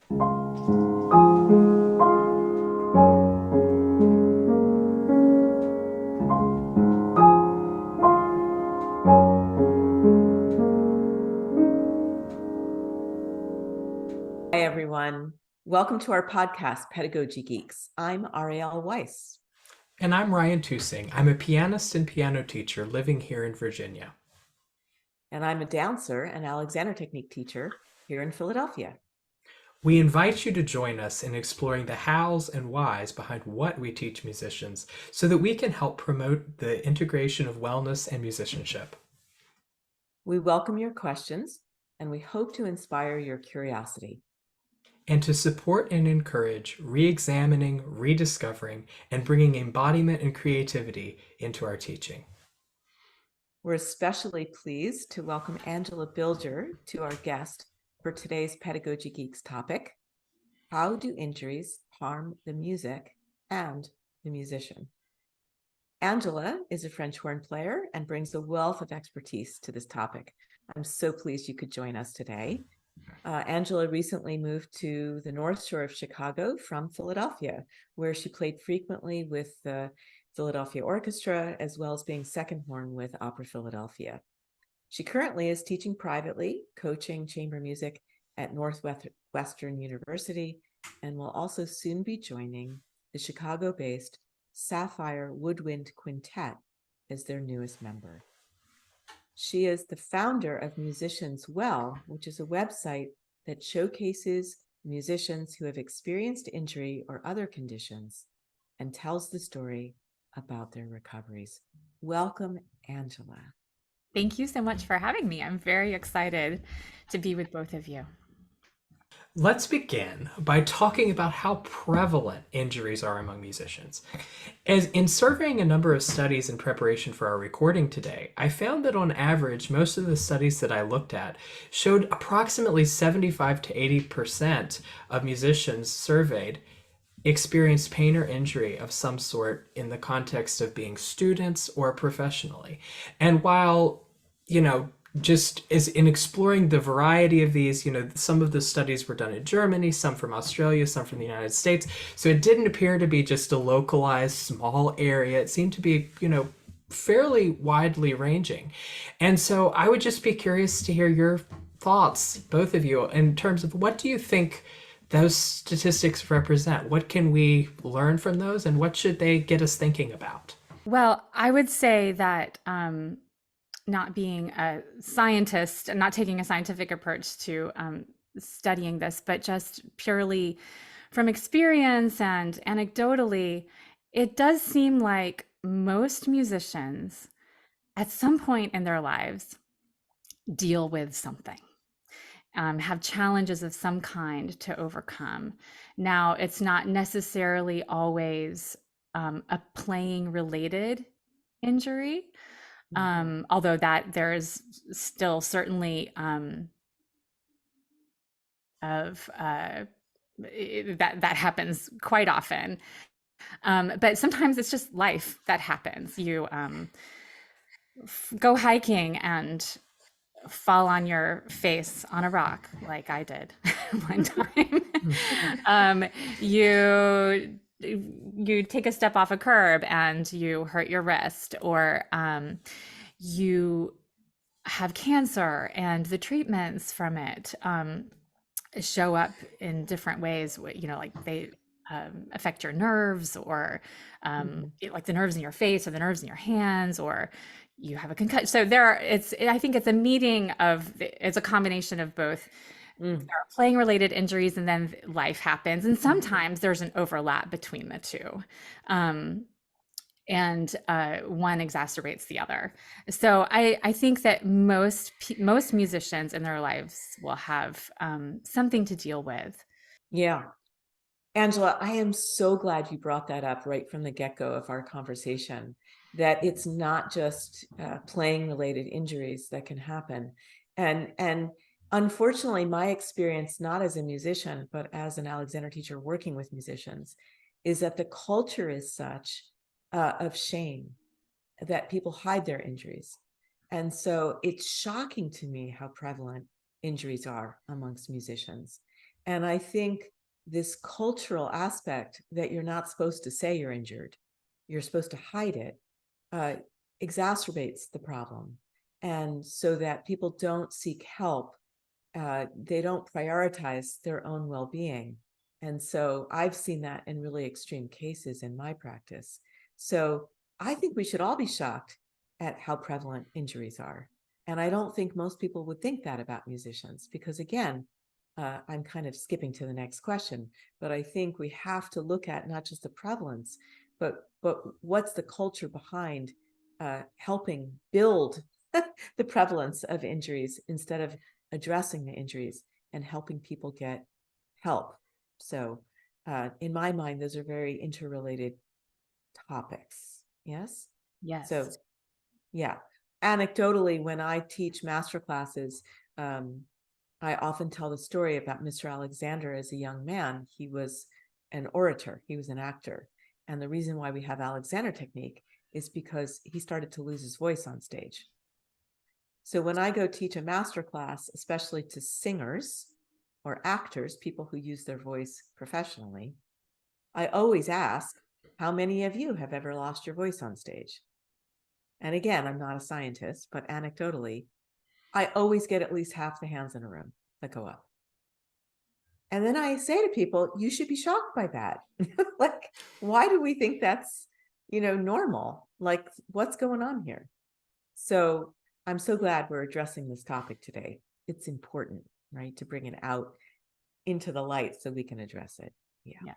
Hi, everyone. Welcome to our podcast, Pedagogy Geeks. I'm Ariel Weiss. And I'm Ryan Tusing. I'm a pianist and piano teacher living here in Virginia. And I'm a dancer and Alexander Technique teacher here in Philadelphia. We invite you to join us in exploring the hows and whys behind what we teach musicians so that we can help promote the integration of wellness and musicianship. We welcome your questions and we hope to inspire your curiosity. And to support and encourage re-examining, rediscovering, and bringing embodiment and creativity into our teaching. We're especially pleased to welcome Angela Bilger to our guest for today's Pedagogy Geeks topic: how do injuries harm the music and the musician? Angela is a French horn player and brings a wealth of expertise to this topic. I'm so pleased you could join us today. Angela recently moved to the North Shore of Chicago from Philadelphia, where she played frequently with the Philadelphia Orchestra, as well as being second horn with Opera Philadelphia. She currently is teaching privately, coaching chamber music at Northwestern University, and will also soon be joining the Chicago-based Sapphire Woodwind Quintet as their newest member. She is the founder of Musicians Well, which is a website that showcases musicians who have experienced injury or other conditions and tells the story about their recoveries. Welcome, Angela. Thank you so much for having me. I'm very excited to be with both of you. Let's begin by talking about how prevalent injuries are among musicians. As in surveying a number of studies in preparation for our recording today, I found that on average, most of the studies that I looked at showed approximately 75 to 80% of musicians surveyed experienced pain or injury of some sort in the context of being students or professionally. And while, just as in exploring the variety of these, some of the studies were done in Germany, some from Australia, some from the United States. So it didn't appear to be just a localized small area. It seemed to be, fairly widely ranging. And so I would just be curious to hear your thoughts, both of you, in terms of what do you think those statistics represent? What can we learn from those, and what should they get us thinking about? Well, I would say that not being a scientist and not taking a scientific approach to studying this, but just purely from experience and anecdotally, it does seem like most musicians at some point in their lives deal with something. Have challenges of some kind to overcome. Now, it's not necessarily always a playing related injury, although that there is still certainly that happens quite often. But sometimes it's just life that happens. You go hiking and fall on your face on a rock like I did one time. You take a step off a curb and you hurt your wrist, or you have cancer and the treatments from it show up in different ways. Like they affect your nerves, or like the nerves in your face or the nerves in your hands, or you have a concussion. So I think it's a it's a combination of both. There are playing related injuries, and then life happens. And sometimes there's an overlap between the two. And one exacerbates the other. So I think that most musicians in their lives will have something to deal with. Yeah. Angela, I am so glad you brought that up right from the get-go of our conversation, that it's not just playing related injuries that can happen. And unfortunately, my experience, not as a musician, but as an Alexander teacher working with musicians, is that the culture is such of shame that people hide their injuries. And so it's shocking to me how prevalent injuries are amongst musicians. And I think this cultural aspect that you're not supposed to say you're injured, you're supposed to hide it, exacerbates the problem. And so that people don't seek help, they don't prioritize their own well-being. And so I've seen that in really extreme cases in my practice. So I think we should all be shocked at how prevalent injuries are. And I don't think most people would think that about musicians, because again, I'm kind of skipping to the next question, but I think we have to look at not just the prevalence, but what's the culture behind helping build the prevalence of injuries instead of addressing the injuries and helping people get help. So in my mind, those are very interrelated topics. Yes? Yes. So yeah, anecdotally, when I teach master classes, I often tell the story about Mr. Alexander as a young man. He was an orator, he was an actor. And the reason why we have Alexander technique is because he started to lose his voice on stage. So when I go teach a master class, especially to singers or actors, people who use their voice professionally, I always ask, how many of you have ever lost your voice on stage? And again, I'm not a scientist, but anecdotally, I always get at least half the hands in a room that go up. And then I say to people, you should be shocked by that. Like, why do we think that's, normal? Like, what's going on here? So I'm so glad we're addressing this topic today. It's important, right, to bring it out into the light so we can address it. Yeah.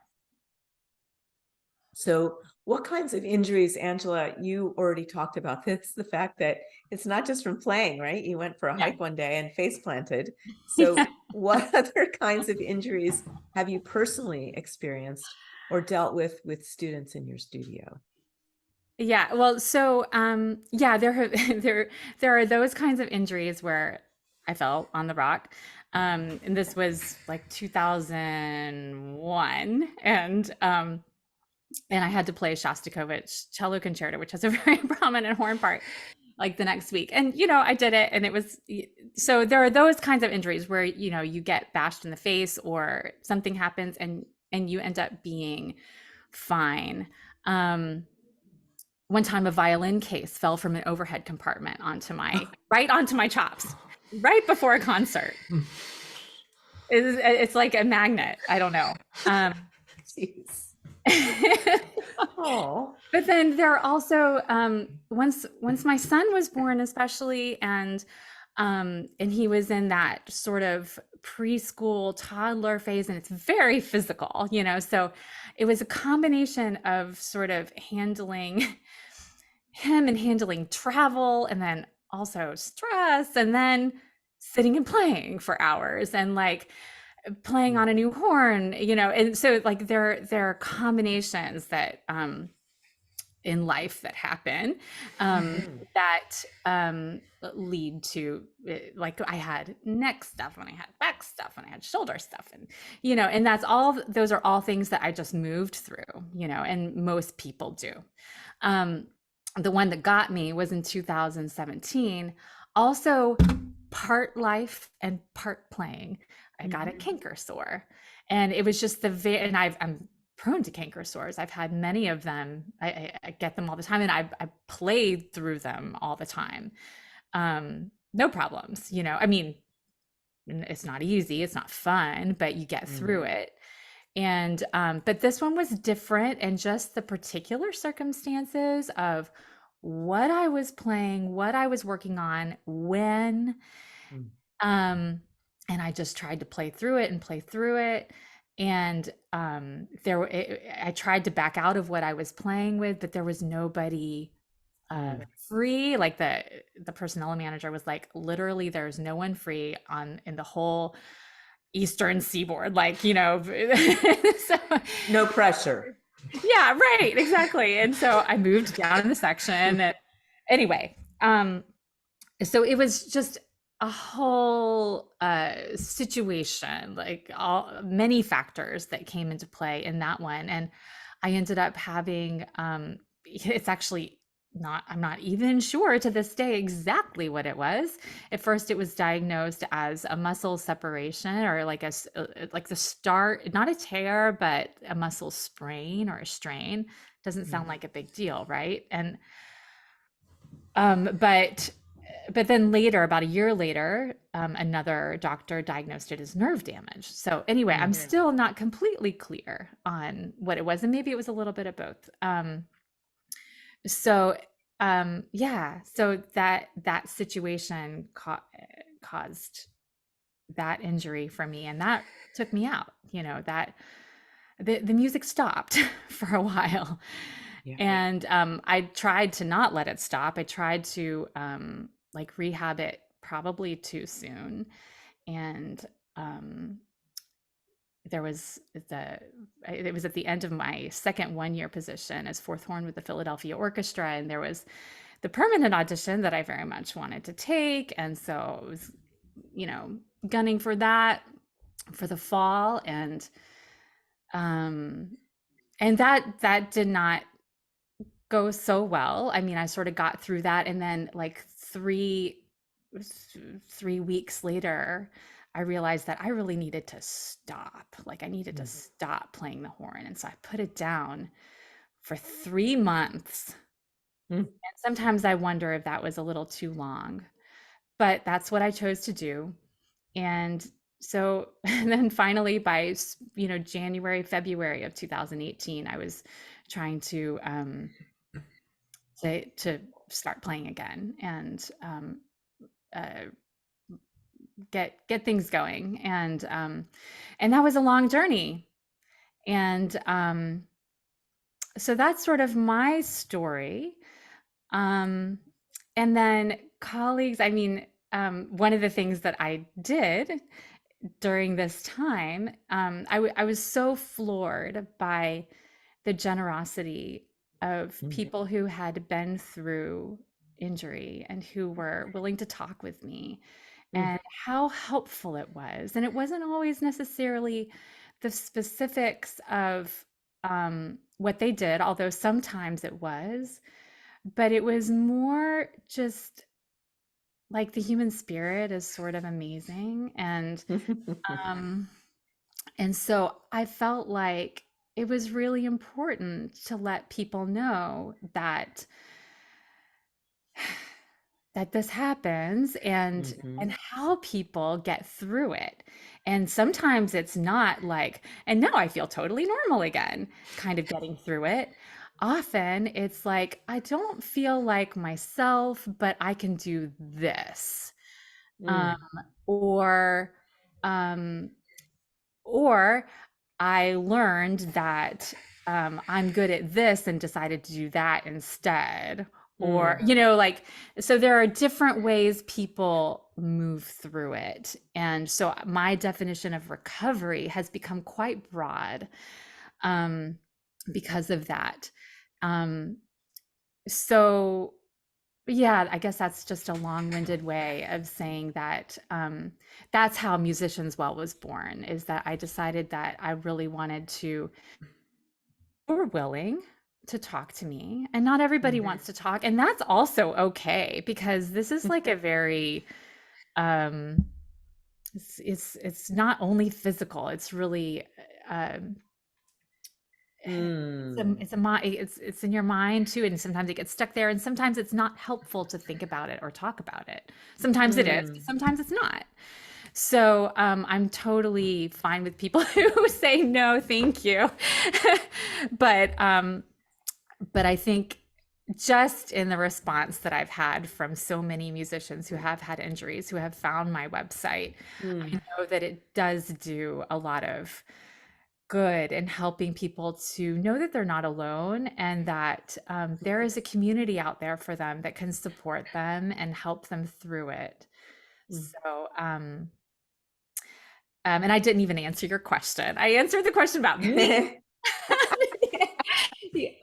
So what kinds of injuries, Angela, you already talked about this, the fact that it's not just from playing, right? You went for a hike one day and face planted. So what other kinds of injuries have you personally experienced or dealt with students in your studio? Yeah, well, so there are those kinds of injuries where I fell on the rock. And this was like 2001, and I had to play Shostakovich cello concerto, which has a very prominent horn part, like the next week. And I did it, and it was so there are those kinds of injuries where you get bashed in the face or something happens, and you end up being fine. One time a violin case fell from an overhead compartment right onto my chops right before a concert. It's like a magnet. I don't know. Jeez. Oh. But then there are also once my son was born, especially, and he was in that sort of preschool toddler phase, and it's very physical, so it was a combination of sort of handling him and handling travel, and then also stress, and then sitting and playing for hours, and like playing on a new horn, and so like there are combinations that in life that happen that lead to like I had neck stuff and I had back stuff and I had shoulder stuff, and and those are all things that I just moved through, and most people do. The one that got me was in 2017, also part life and part playing. I got a canker sore, and it was just and I'm prone to canker sores. I've had many of them. I get them all the time, and I played through them all the time. No problems, I mean, it's not easy, it's not fun, but you get through it. And but this one was different, and just the particular circumstances of what I was playing, what I was working on, when, and I just tried to play through it. And I tried to back out of what I was playing with, but there was nobody free. Like the personnel manager was like, literally, there's no one free in the whole Eastern Seaboard, like, so, no pressure. Yeah, right, exactly. And so I moved down in the section, and anyway, so it was just a whole situation, like many factors that came into play in that one. And I ended up having it's actually I'm not even sure to this day exactly what it was. At first it was diagnosed as a muscle separation, or like like the start, not a tear, but a muscle sprain or a strain. Doesn't sound like a big deal, right? And um but but then later, about a year later, another doctor diagnosed it as nerve damage. So anyway, I'm still not completely clear on what it was, and maybe it was a little bit of both. So yeah, so that situation caused that injury for me, and that took me out. That the music stopped for a while. Yeah. And I tried to not let it stop. I tried to like rehab it probably too soon. And um, there was it was at the end of my second 1 year position as fourth horn with the Philadelphia Orchestra, and there was the permanent audition that I very much wanted to take. And so I was, gunning for that for the fall. Um, and that did not go so well. I mean, I sort of got through that, and then like three weeks later, I realized that I really needed to stop. Like I needed to stop playing the horn, and so I put it down for 3 months. And sometimes I wonder if that was a little too long, but that's what I chose to do. And so and then finally by January, February of 2018, I was trying to start playing again, and uh, get things going. And that was a long journey. And so that's sort of my story. And then colleagues, I mean, one of the things that I did during this time, I was so floored by the generosity of people who had been through injury and who were willing to talk with me, and how helpful it was. And it wasn't always necessarily the specifics of what they did, although sometimes it was, but it was more just like the human spirit is sort of amazing. Um, and so I felt like it was really important to let people know that this happens, and how people get through it. And sometimes it's not like, and now I feel totally normal again, kind of getting through it. Often it's like, I don't feel like myself, but I can do this. Um, or um, or I learned that I'm good at this and decided to do that instead. Or, like, so there are different ways people move through it. And so my definition of recovery has become quite broad because of that. Um, so yeah, I guess that's just a long-winded way of saying that that's how Musicians Well was born, is that I decided that I really wanted to, or willing to talk to me. And not everybody wants to talk. And that's also okay, because this is like a very, it's not only physical, it's really, it's in your mind too, and sometimes it gets stuck there, and sometimes it's not helpful to think about it or talk about it. Sometimes it is, but sometimes it's not. So I'm totally fine with people who say no, thank you. but I think just in the response that I've had from so many musicians who have had injuries, who have found my website, I know that it does do a lot of good in helping people to know that they're not alone, and that there is a community out there for them that can support them and help them through it. So, and I didn't even answer your question. I answered the question about me.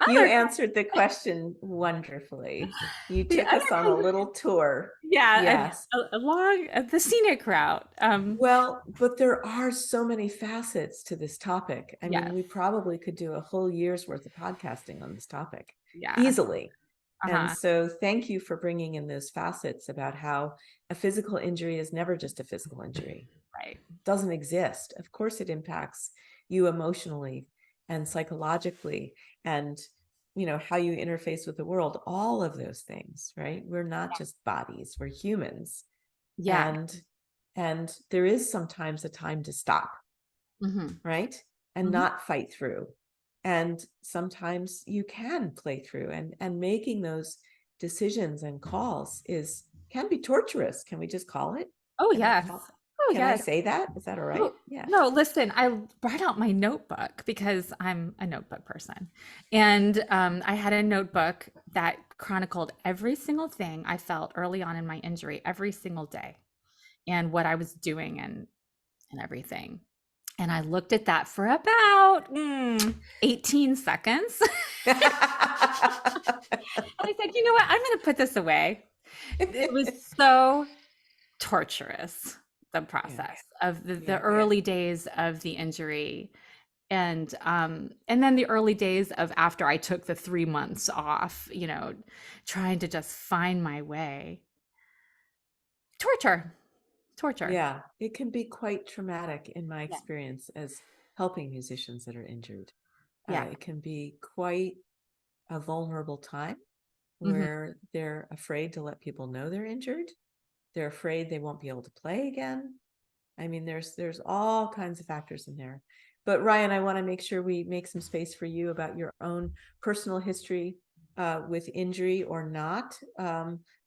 You answered the question wonderfully. You took us on a little tour. Yeah, yes, along the scenic route. Well, but there are so many facets to this topic. I mean, Yes. we probably could do a whole year's worth of podcasting on this topic Yeah. easily. And Uh-huh. so thank you for bringing in those facets about how a physical injury is never just a physical injury. Right. Doesn't exist. Of course, it impacts you emotionally and psychologically, and how you interface with the world, all of those things, right? We're not just bodies, we're humans. Yeah. And there is sometimes a time to stop, Mm-hmm. right? And Mm-hmm. not fight through. And sometimes you can play through, and making those decisions and calls can be torturous. Can we just call it? Oh, Can I yes. call Oh, can I yes. say that? Is that all right? Oh, Yeah. no, listen, I brought out my notebook because I'm a notebook person. And I had a notebook that chronicled every single thing I felt early on in my injury, every single day, and what I was doing and everything. And I looked at that for about 18 seconds. And I said, you know what? I'm going to put this away. It was so torturous, the Yeah. process of the Yeah. early days of the injury, and then the early days of after I took the 3 months off, trying to just find my way. Torture. Torture. Yeah. It can be quite traumatic in my Yeah. experience as helping musicians that are injured. Yeah. It can be quite a vulnerable time Hmm. where they're afraid to let people know they're injured. They're afraid they won't be able to play again. I mean, there's all kinds of factors in there. But Ryan, I want to make sure we make some space for you about your own personal history with injury or not.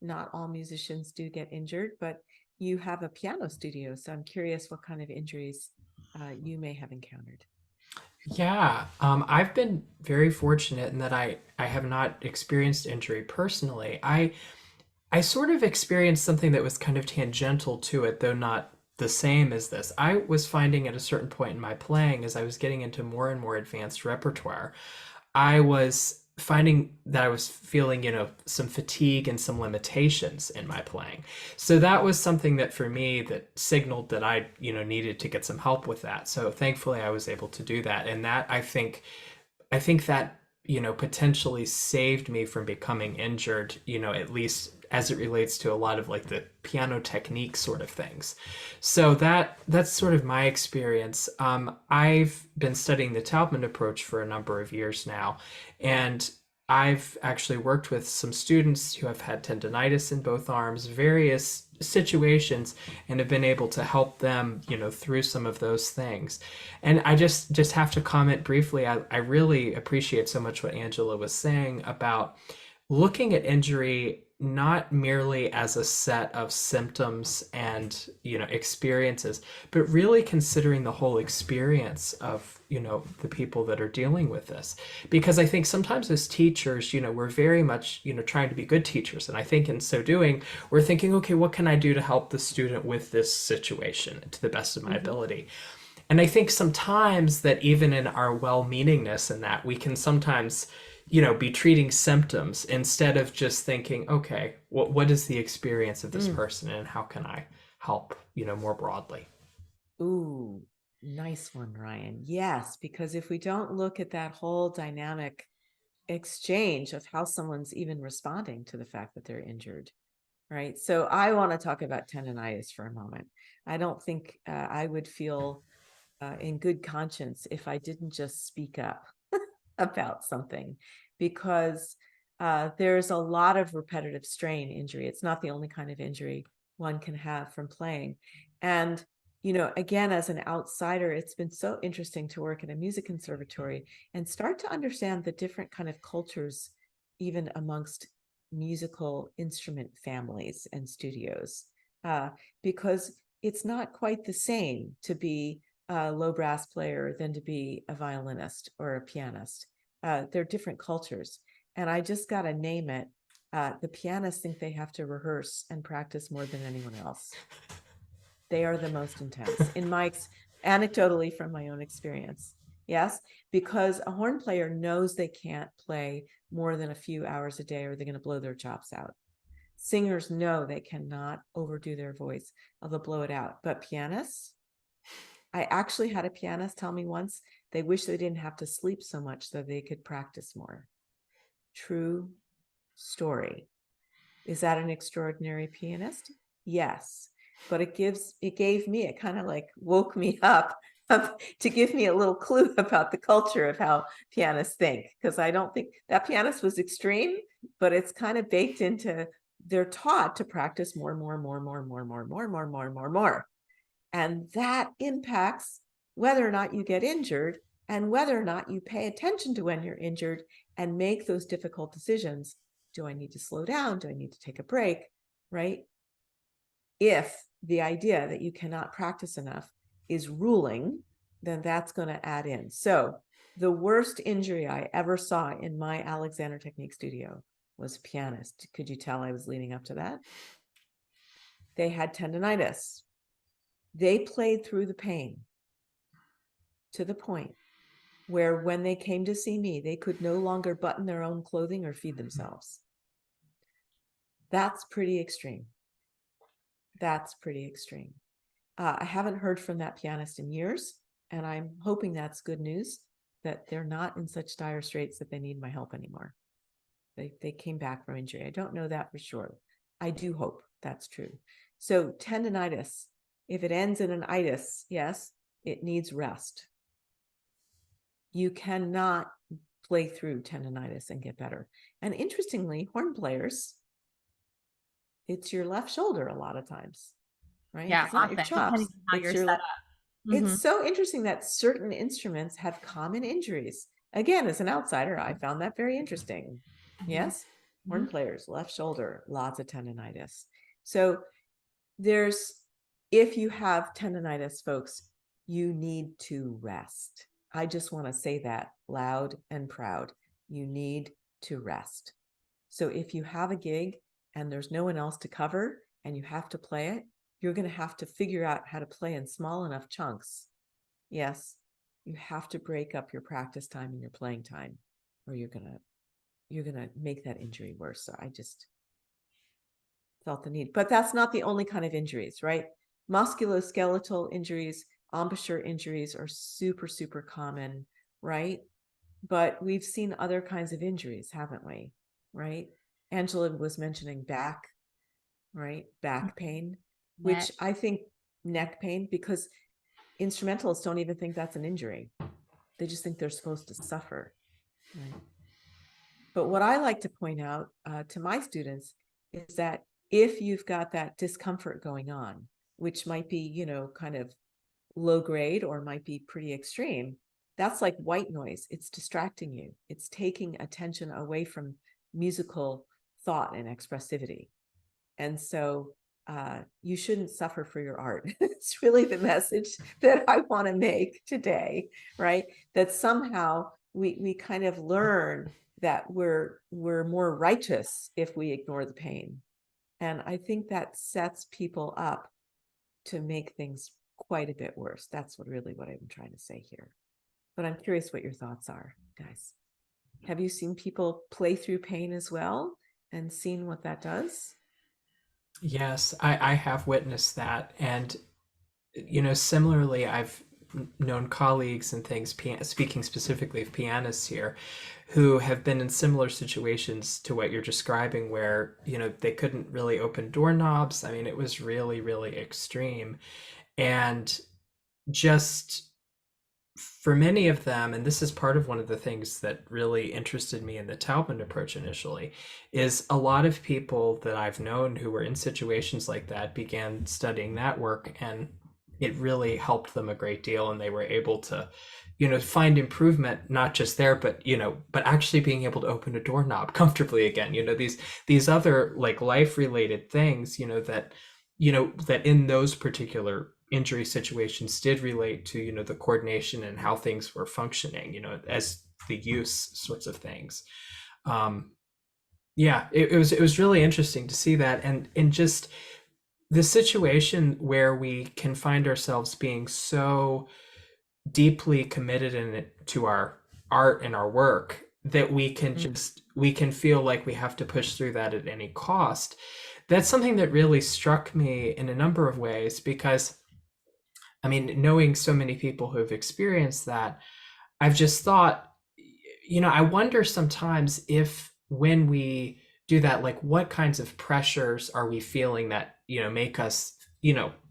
Not all musicians do get injured, but you have a piano studio, so I'm curious what kind of injuries you may have encountered. Yeah, I've been very fortunate in that I have not experienced injury personally. I sort of experienced something that was kind of tangential to it, though not the same as this. I was finding at a certain point in my playing, as I was getting into more and more advanced repertoire, I was finding that I was feeling, some fatigue and some limitations in my playing. So that was something that for me that signaled that I, needed to get some help with that. So thankfully I was able to do that. And that I think that, potentially saved me from becoming injured, at least as it relates to a lot of like the piano technique sort of things. So that's sort of my experience. I've been studying the Taubman approach for a number of years now, and I've actually worked with some students who have had tendonitis in both arms, various situations, and have been able to help them, through some of those things. And I just have to comment briefly. I really appreciate so much what Angela was saying about looking at injury not merely as a set of symptoms and experiences, but really considering the whole experience of the people that are dealing with this. Because I think sometimes as teachers, we're very much trying to be good teachers, and I think in so doing we're thinking, okay, what can I do to help the student with this situation to the best of my Mm-hmm. ability? And I think sometimes that even in our well-meaningness in that, we can sometimes, be treating symptoms instead of just thinking, okay, what is the experience of this Mm. person and how can I help, more broadly? Ooh, nice one, Ryan. Yes, because if we don't look at that whole dynamic exchange of how someone's even responding to the fact that they're injured, right? So I want to talk about tendonitis for a moment. I don't think I would feel in good conscience if I didn't just speak up about something, because there's a lot of repetitive strain injury. It's not the only kind of injury one can have from playing. And, again, as an outsider, it's been so interesting to work in a music conservatory and start to understand the different kind of cultures, even amongst musical instrument families and studios, because it's not quite the same to be a low brass player than to be a violinist or a pianist. They're different cultures. And I just got to name it. The pianists think they have to rehearse and practice more than anyone else. They are the most intense, anecdotally from my own experience. Yes, because a horn player knows they can't play more than a few hours a day or they're going to blow their chops out. Singers know they cannot overdo their voice or they'll blow it out. But pianists, I actually had a pianist tell me once they wish they didn't have to sleep so much so they could practice more. True story. Is that an extraordinary pianist? Yes. But it gave me, it kind of like woke me up to give me a little clue about the culture of how pianists think. Because I don't think that pianist was extreme, but it's kind of baked into, they're taught to practice more, more, more, more, more, more, more, more, more, more, more. And that impacts whether or not you get injured and whether or not you pay attention to when you're injured and make those difficult decisions. Do I need to slow down? Do I need to take a break? Right? If the idea that you cannot practice enough is ruling, then that's going to add in. So the worst injury I ever saw in my Alexander Technique studio was a pianist. Could you tell I was leading up to that? They had tendonitis. They played through the pain to the point where when they came to see me, they could no longer button their own clothing or feed themselves. That's pretty extreme. That's pretty extreme. I haven't heard from that pianist in years, and I'm hoping that's good news, that they're not in such dire straits that they need my help anymore. They came back from injury. I don't know that for sure. I do hope that's true. So tendonitis, if it ends in an itis, yes, it needs rest. You cannot play through tendonitis and get better. And interestingly, horn players, it's your left shoulder a lot of times, right? Yeah, It's not often, your depending chops. on how It's you're your set up. It's Mhm. so interesting that certain instruments have common injuries. Again, as an outsider, I found that very interesting. Mhm. Yes, horn Mhm. players, left shoulder, lots of tendonitis. So if you have tendonitis, folks, you need to rest. I just want to say that loud and proud. You need to rest. So if you have a gig and there's no one else to cover and you have to play it, you're going to have to figure out how to play in small enough chunks. Yes, you have to break up your practice time and your playing time, or you're gonna make that injury worse. So I just felt the need. But that's not the only kind of injuries, right? Musculoskeletal injuries, embouchure injuries are super, super common, right? But we've seen other kinds of injuries, haven't we? Right? Angela was mentioning back, right? Back pain, which Neck. I think neck pain, because instrumentalists don't even think that's an injury. They just think they're supposed to suffer. Right? But what I like to point out to my students is that if you've got that discomfort going on, which might be, kind of low grade or might be pretty extreme, that's like white noise. It's distracting you. It's taking attention away from musical thought and expressivity. And so you shouldn't suffer for your art. It's really the message that I want to make today, right? That somehow we kind of learn that we're more righteous if we ignore the pain. And I think that sets people up to make things quite a bit worse. That's what I'm trying to say here. But I'm curious what your thoughts are, guys. Have you seen people play through pain as well and seen what that does? Yes, I have witnessed that. And, similarly, I've known colleagues and things, speaking specifically of pianists here, who have been in similar situations to what you're describing, where, they couldn't really open doorknobs. I mean, it was really, really extreme. And just for many of them, and this is part of one of the things that really interested me in the Taubman approach initially, is a lot of people that I've known who were in situations like that began studying that work, and it really helped them a great deal, and they were able to, find improvement not just there, but but actually being able to open a doorknob comfortably again. These other like life related things, that in those particular injury situations did relate to the coordination and how things were functioning as the use sorts of things. Yeah, it was really interesting to see that, and in just the situation where we can find ourselves being so deeply committed in it to our art and our work that we can feel like we have to push through that at any cost. That's something that really struck me in a number of ways, because I mean, knowing so many people who have experienced that, I've just thought, I wonder sometimes if when we do that, like what kinds of pressures are we feeling that, make us,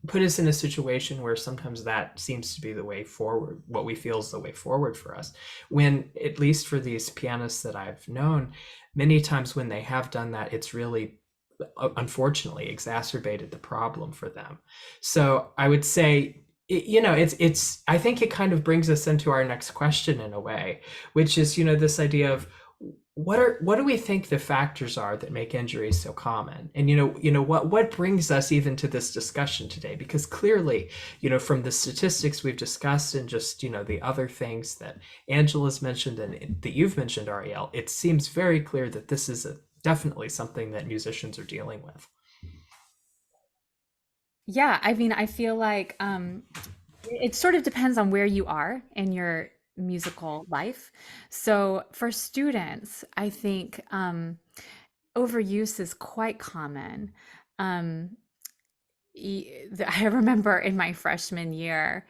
put us in a situation where sometimes that seems to be the way forward, what we feel is the way forward for us. When, at least for these pianists that I've known, many times when they have done that, it's really unfortunately exacerbated the problem for them. So I would say, it's I think it kind of brings us into our next question in a way, which is, this idea of what do we think the factors are that make injuries so common? And what brings us even to this discussion today? Because clearly, from the statistics we've discussed and just, the other things that Angela's mentioned and that you've mentioned, Ariel, it seems very clear that this is definitely something that musicians are dealing with. Yeah, I mean, I feel like it sort of depends on where you are in your musical life. So for students, I think overuse is quite common. Um, I remember in my freshman year,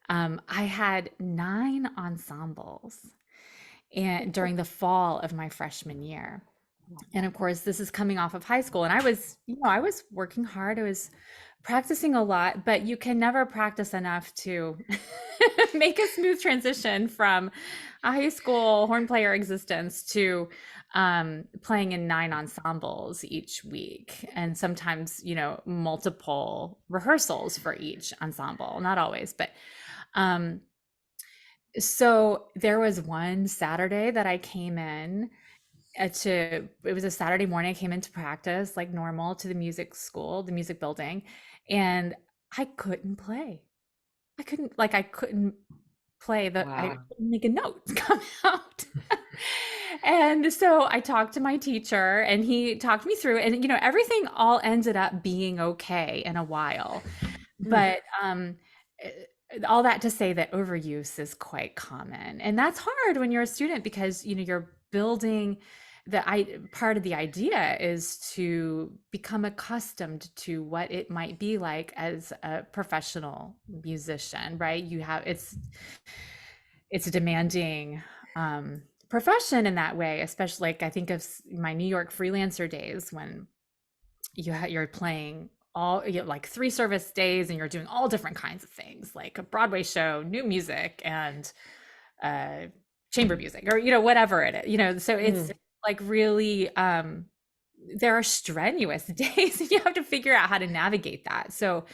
I had 9 ensembles and during the fall of my freshman year. And of course, this is coming off of high school. And I was working hard. I was practicing a lot, but you can never practice enough to make a smooth transition from a high school horn player existence to playing in 9 ensembles each week. And sometimes, multiple rehearsals for each ensemble. Not always, but um, so there was one Saturday that I came in it was a Saturday morning. I came into practice like normal to the music school, the music building, and I couldn't play. I couldn't play I Wow. couldn't make a note come out. And so I talked to my teacher and he talked me through and everything all ended up being okay in a while. Mm. But eh, all that to say that overuse is quite common. And that's hard when you're a student because you're building part of the idea is to become accustomed to what it might be like as a professional musician, right? It's a demanding profession in that way, especially like I think of my New York freelancer days when you're playing like 3 service days and you're doing all different kinds of things like a Broadway show, new music, and uh chamber music, or whatever it is, so it's like really there are strenuous days and you have to figure out how to navigate that. So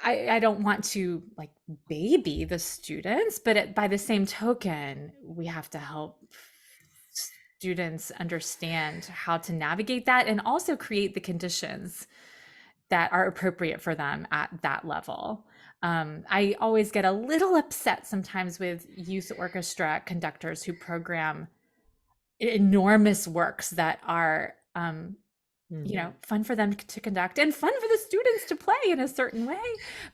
I don't want to like baby the students, but by the same token, we have to help students understand how to navigate that and also create the conditions that are appropriate for them at that level. I always get a little upset sometimes with youth orchestra conductors who program enormous works that are fun for them to conduct and fun for the students to play in a certain way,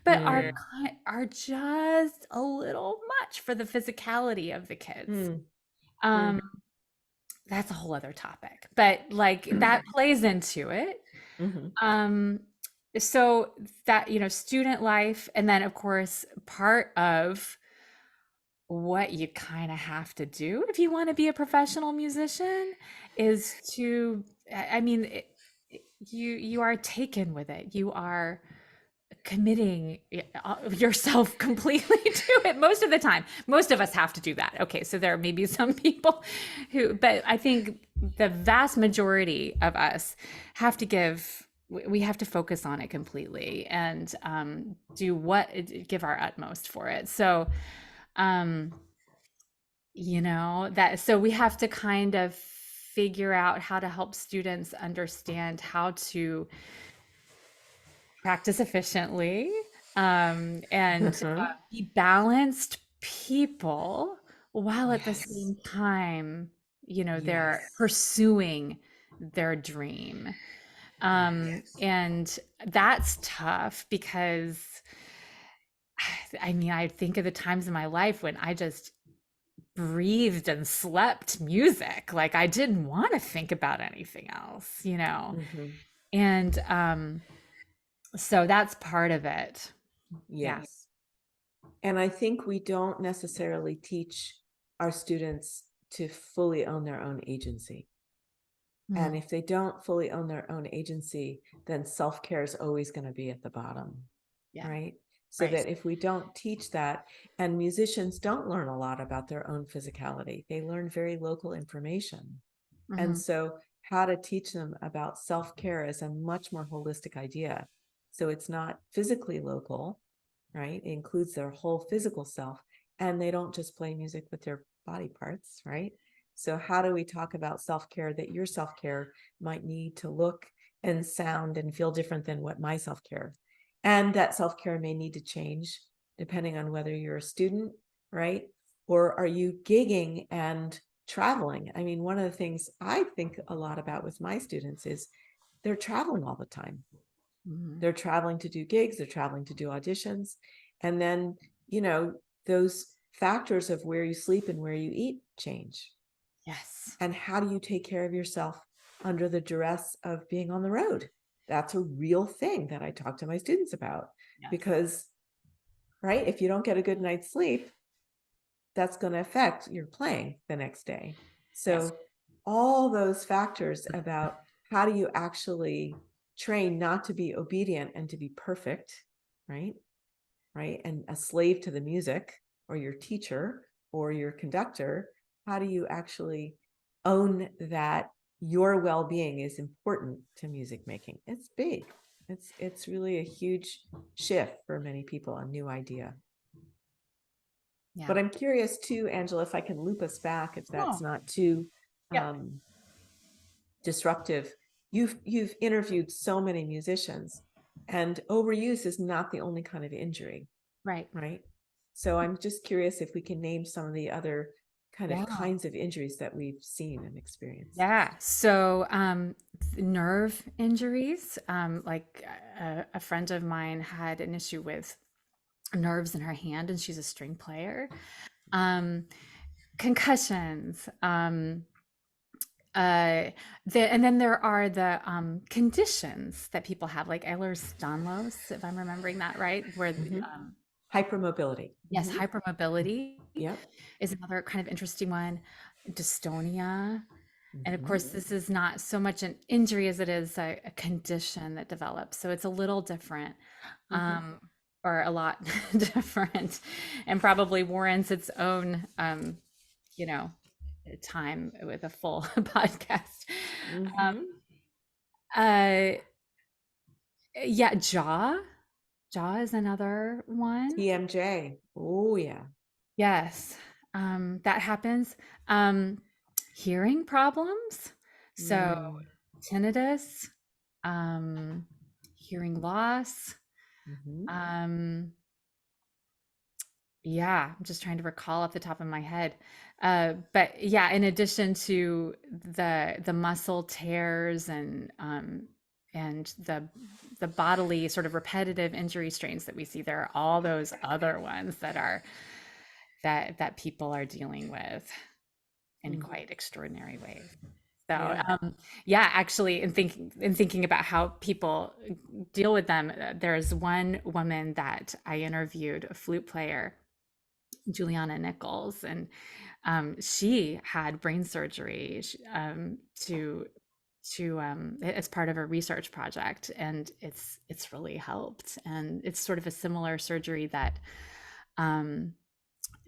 but are just a little much for the physicality of the kids. Um, that's a whole other topic, but like that plays into it. Um, so that, student life, and then of course, part of what you kind of have to do if you want to be a professional musician is to, I mean, you are taken with it. You are committing yourself completely to it most of the time. Most of us have to do that. Okay, so there may be some people but I think the vast majority of us have to we have to focus on it completely and give our utmost for it. So so we have to kind of figure out how to help students understand how to practice efficiently, and be balanced people while at the same time, they're pursuing their dream. And that's tough because I mean, I think of the times in my life when I just breathed and slept music. Like I didn't want to think about anything else, And so that's part of it. Yeah. Yes. And I think we don't necessarily teach our students to fully own their own agency. And if they don't fully own their own agency, then self-care is always going to be at the bottom. Yeah. Right. So Right. that if we don't teach that, and musicians don't learn a lot about their own physicality, they learn very local information. And Mhm. so how to teach them about self-care is a much more holistic idea. So it's not physically local, right? It includes their whole physical self, and they don't just play music with their body parts, right? So how do we talk about self-care, that your self-care might need to look and sound and feel different than what my self-care, and that self-care may need to change depending on whether you're a student, right? Or are you gigging and traveling? I mean, one of the things I think a lot about with my students is they're traveling all the time. Mhm. They're traveling to do gigs, they're traveling to do auditions. And then, those factors of where you sleep and where you eat change. Yes. And how do you take care of yourself under the duress of being on the road? That's a real thing that I talk to my students about, Yes. because, right, if you don't get a good night's sleep, that's going to affect your playing the next day. So Yes. all those factors about how do you actually train not to be obedient and to be perfect, right? Right. And a slave to the music or your teacher or your conductor, how do you actually own that your well-being is important to music making? It's big. It's really a huge shift for many people, a new idea. Yeah. But I'm curious too, Angela, if I can loop us back, if that's Oh, not too yeah. disruptive. You've interviewed so many musicians, and overuse is not the only kind of injury, Right. right? So I'm just curious if we can name some of the other Yeah. kinds of injuries that we've seen and experienced. Yeah. So, nerve injuries, like a friend of mine had an issue with nerves in her hand, and she's a string player. Um, Concussions. And then there are the conditions that people have, like Ehlers-Danlos, if I'm remembering that right, where Hypermobility. yes, hypermobility Yep. is another kind of interesting one. Dystonia. And of Mhm. course, this is not so much an injury as it is a condition that develops. So it's a little different, Mhm. or a lot different, and probably warrants its own, you know, time with a full podcast. Um, Mhm. uh, yeah, jaw is another one. TMJ. Oh yeah. Yes, that happens. Um, Hearing problems. So Mm. tinnitus, um, hearing loss. Mhm. Um, yeah, I'm just trying to recall off the top of my head. But yeah, in addition to the muscle tears and the bodily sort of repetitive injury strains that we see, there are all those other ones that people are dealing with in Mhm. quite extraordinary ways. So, Yeah. yeah, actually, in thinking about how people deal with them, there's one woman that I interviewed, a flute player, Juliana Nichols, and she had brain surgery to as part of a research project, and it's really helped. And it's sort of a similar surgery that um,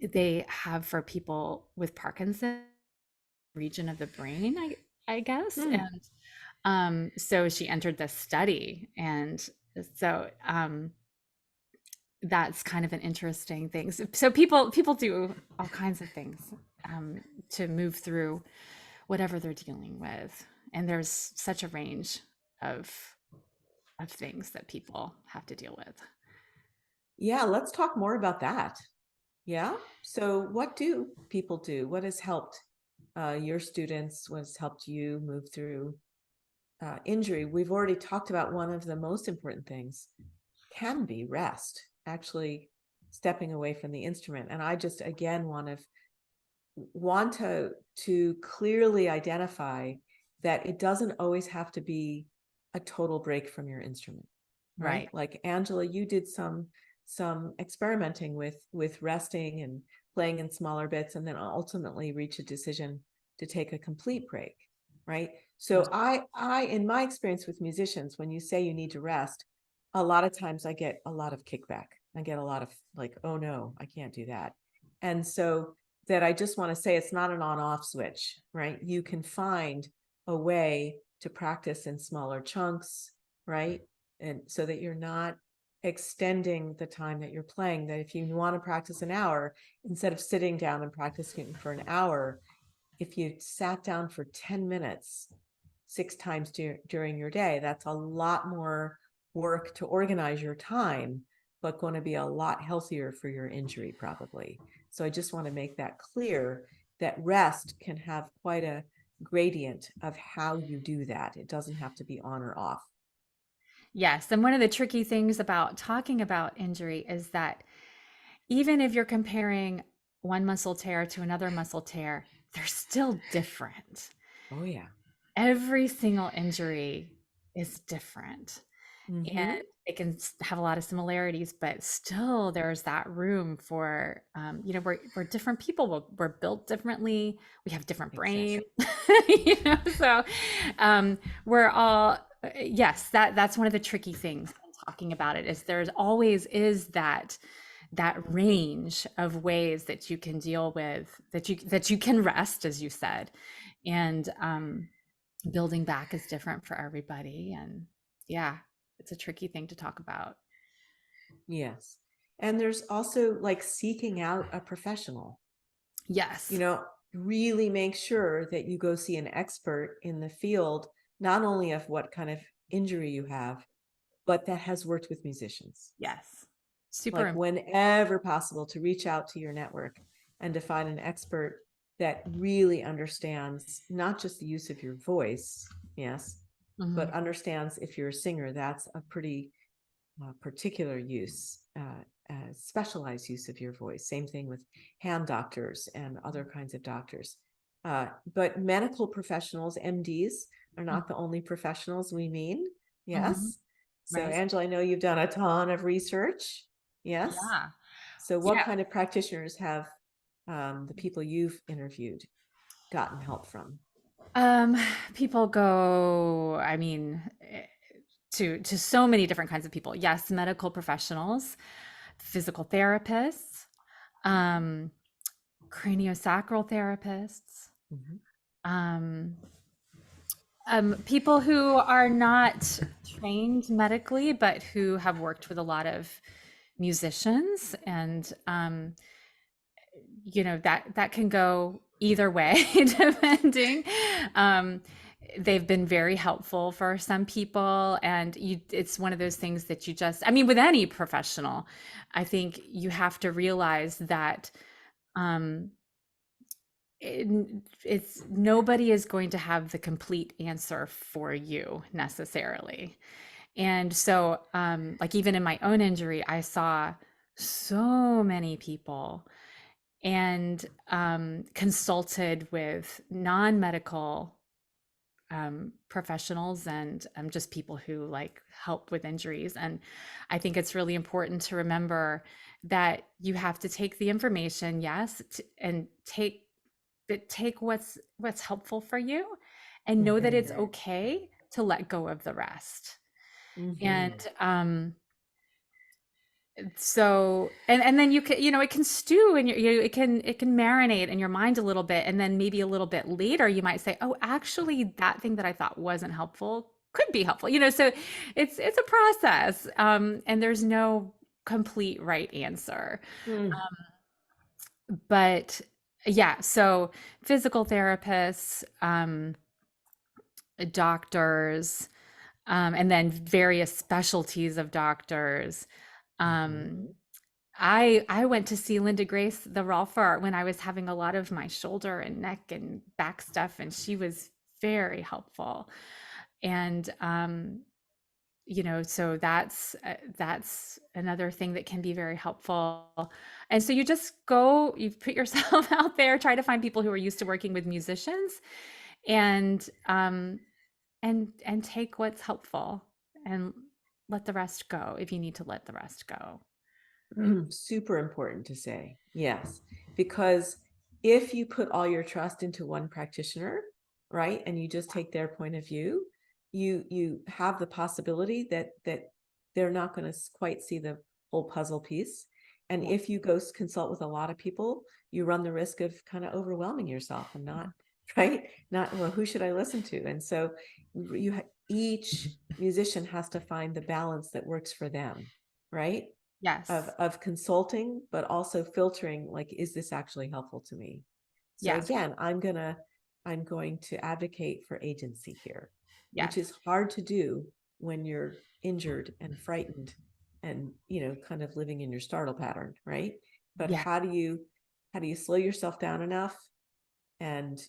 they have for people with Parkinson's region of the brain, I guess. Hmm. And so she entered this study, and so that's kind of an interesting thing. So people do all kinds of things to move through whatever they're dealing with, and there's such a range of things that people have to deal with. Yeah, let's talk more about that. Yeah. So what do people do? What has helped your students? What has helped you move through injury? We've already talked about one of the most important things can be rest, actually stepping away from the instrument. And I just again want to clearly identify that it doesn't always have to be a total break from your instrument, right? Right. Like Angela, you did some experimenting with resting and playing in smaller bits, and then ultimately reach a decision to take a complete break, right? So I, in my experience with musicians, when you say you need to rest, a lot of times I get a lot of kickback. I get a lot of like, oh no, I can't do that. And so that I just want to say it's not an on-off switch, right? You can find a way to practice in smaller chunks, right? And so that you're not extending the time that you're playing, that if you want to practice an hour, instead of sitting down and practicing for an hour, if you sat down for 10 minutes 6 times during your day, that's a lot more work to organize your time, but going to be a lot healthier for your injury probably. So I just want to make that clear that rest can have quite a gradient of how you do that. It doesn't have to be on or off. Yes. And one of the tricky things about talking about injury is that even if you're comparing one muscle tear to another muscle tear, they're still different. Oh yeah. Every single injury is different. Mm-hmm. And it can have a lot of similarities, but still there's that room for, we're different people. We're built differently. We have different brains, Exactly. so we're all, yes, that's one of the tricky things in talking about it is there's always is that range of ways that you can deal with, that you can rest, as you said. And building back is different for everybody. And yeah, it's a tricky thing to talk about. Yes. And there's also like seeking out a professional, Yes. really make sure that you go see an expert in the field, not only of what kind of injury you have, but that has worked with musicians. Yes. Super Like important. whenever possible to reach out to your network and to find an expert that really understands not just the use of your voice, yes, but Mhm. understands if you're a singer, that's a pretty particular use, specialized use of your voice. Same thing with hand doctors and other kinds of doctors. But medical professionals, MDs, are not the only professionals we mean. Mhm. Yes. So, Right. Angela, I know you've done a ton of research. Yes. Yeah. So, what Yeah. kind of practitioners have the people you've interviewed gotten help from? Um, People go, I mean, to so many different kinds of people. Yes, medical professionals, physical therapists, um, craniosacral therapists, Mhm. um, people who are not trained medically, but who have worked with a lot of musicians, and that can go either way, depending. Um, they've been very helpful for some people, and it's one of those things that you just, I mean, with any professional, I think you have to realize that um, it's nobody is going to have the complete answer for you necessarily. And so like even in my own injury, I saw so many people and consulted with non-medical professionals and just people who like help with injuries. And I think it's really important to remember that you have to take the information, yes, and take what's helpful for you, and know that it's Mhm. okay to let go of the rest. And Mhm. so and then you can, it can stew and it can marinate in your mind a little bit, and then maybe a little bit later you might say, oh, actually that thing that I thought wasn't helpful could be helpful, so it's a process, and there's no complete right answer. Mm. But yeah, so physical therapists, doctors, and then various specialties of doctors. Um, Mhm. I went to see Linda Grace, the Rolfer, when I was having a lot of my shoulder and neck and back stuff, and she was very helpful. And so that's another thing that can be very helpful. And so you put yourself out there, try to find people who are used to working with musicians, and take what's helpful, and let the rest go if you need to let the rest go. Super important to say. Yes. Because if you put all your trust into one practitioner, right? And you just take their point of view, you have the possibility that they're not going to quite see the whole puzzle piece. And Yeah. if you go consult with a lot of people, you run the risk of kind of overwhelming yourself and not, right? Not, well, who should I listen to? And so each musician has to find the balance that works for them, right? Yes. Of consulting, but also filtering, like, is this actually helpful to me? So Yeah. again, I'm going to advocate for agency here, which Yes. is hard to do when you're injured and frightened and, kind of living in your startle pattern, right? But Yeah. how do you slow yourself down enough and,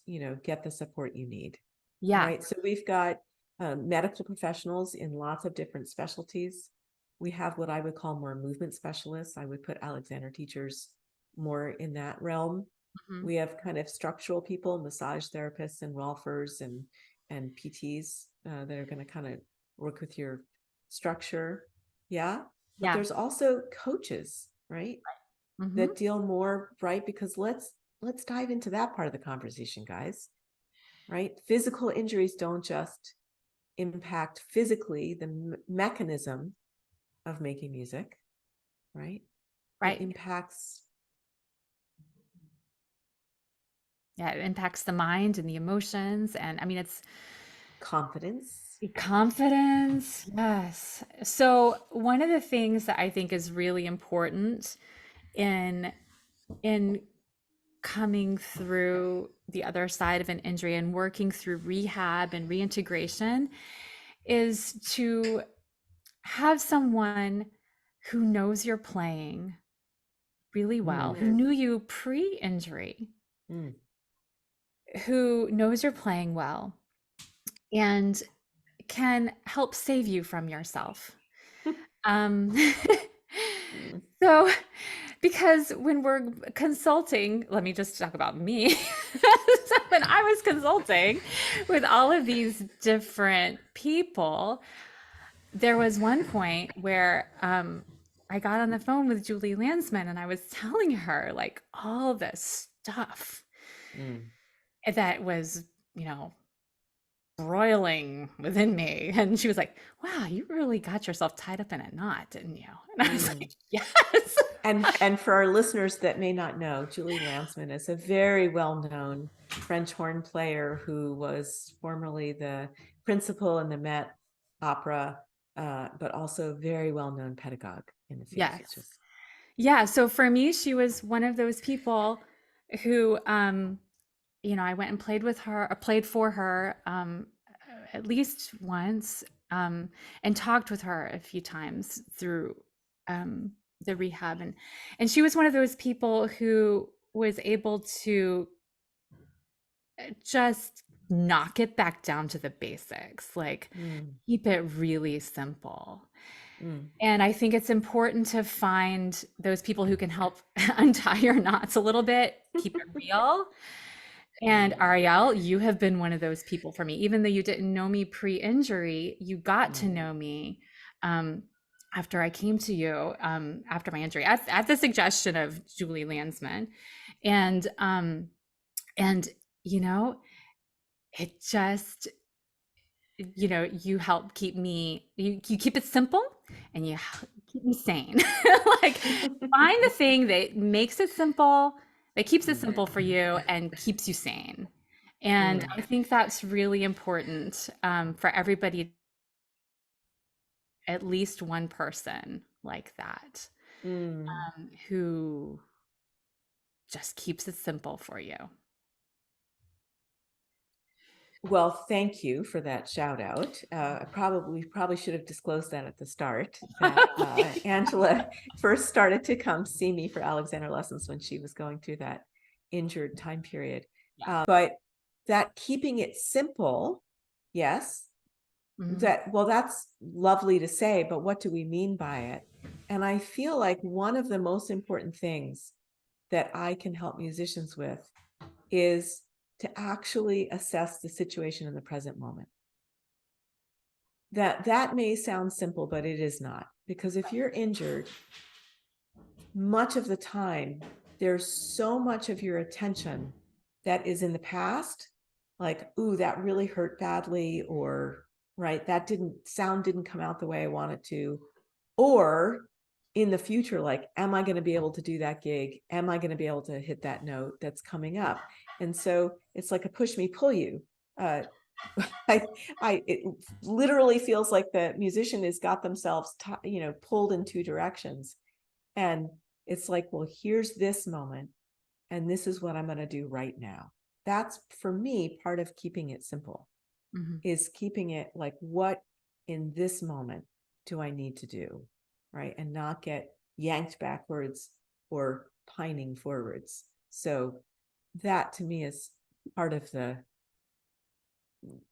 get the support you need? Yeah. Right. So we've got medical professionals in lots of different specialties. We have what I would call more movement specialists. I would put Alexander teachers more in that realm. Mhm. We have kind of structural people, massage therapists and rolfers and PTs that are going to kind of work with your structure. Yeah. But Yeah. there's also coaches, right? Mhm. That deal more, right? Because let's dive into that part of the conversation, guys. Right? Physical injuries don't just impact physically the mechanism of making music, right? It Right. impacts Yeah, it impacts the mind and the emotions, and I mean, it's confidence. confidence. Yes. So one of the things that I think is really important in in coming through the other side of an injury and working through rehab and reintegration is to have someone who knows you're playing really well, who knew you pre-injury, Mm. who knows you're playing well and can help save you from yourself. Um, Mm. so, because when we're consulting, let me just talk about me. So when I was consulting with all of these different people, there was one point where I got on the phone with Julie Lansman and I was telling her like all this stuff Mm. that was, you know, broiling within me. And she was like, wow, you really got yourself tied up in a knot, didn't you? And I was like, yes. And for our listeners that may not know, Julie Lansman is a very well-known French horn player who was formerly the principal in the Met Opera, but also a very well-known pedagogue in the field. Yes. It's just Yeah. So for me, she was one of those people who, you know, I went and played with her, or played for her at least once, and talked with her a few times through the rehab, and she was one of those people who was able to just knock it back down to the basics, like keep it really simple. And I think it's important to find those people who can help untie your knots a little bit, keep it real. And Ariel, you have been one of those people for me. Even though you didn't know me pre-injury, you got to know me after I came to you after my injury at the suggestion of Julie Lansman. And you know, it just, you know, you help keep me, you keep it simple and you keep me sane. Like find the thing that makes it simple, that keeps it simple for you and keeps you sane. And I think that's really important for everybody, at least one person like that, who just keeps it simple for you. Well, thank you for that shout out. We probably should have disclosed that at the start, that Angela first started to come see me for Alexander lessons when she was going through that injured time period. Yeah. But that keeping it simple, yes, that's lovely to say, but what do we mean by it? And I feel like one of the most important things that I can help musicians with is to actually assess the situation in the present moment. That may sound simple, but it is not, because if you're injured, much of the time there's so much of your attention that is in the past like, ooh, that really hurt badly, or right, that didn't come out the way I wanted to, or in the future, like, am I going to be able to do that gig? Am I going to be able to hit that note that's coming up? And so it's like a push me, pull you. Uh, it literally feels like the musician has got themselves, pulled in two directions. And it's like, well, here's this moment, and this is what I'm going to do right now. That's, for me, part of keeping it simple, is keeping it like, what in this moment do I need to do, right? And not get yanked backwards or pining forwards. So that to me is part of